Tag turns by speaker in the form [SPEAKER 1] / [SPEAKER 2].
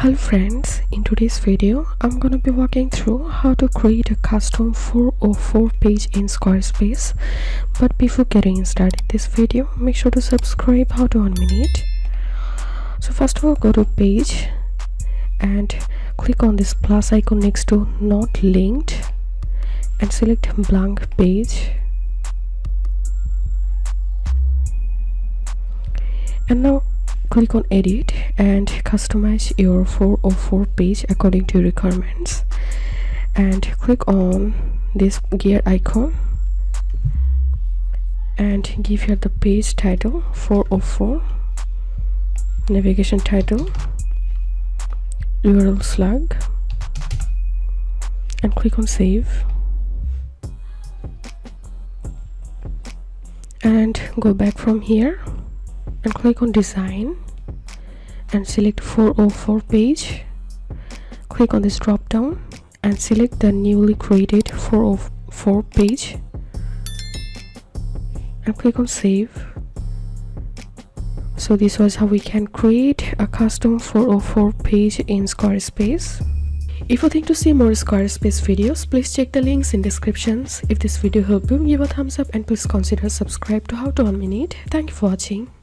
[SPEAKER 1] Hello friends, in today's video I'm gonna be walking through how to create a custom 404 page in Squarespace. But before getting started this video, make sure to subscribe how to 1 minute. So first of all, go to page and click on this plus icon next to not linked and select blank page. And now click on edit and customize your 404 page according to your requirements, and click on this gear icon and give here the page title 404, navigation title, URL slug, and click on save and go back from here and click on design and select 404 page. Click on this drop down and select the newly created 404 page and click on save. So this was how we can create a custom 404 page in Squarespace. If you think to see more Squarespace videos, please check the links in descriptions. If this video helped you, give a thumbs up and please consider subscribe to How to 1 Minute. Thank you for watching.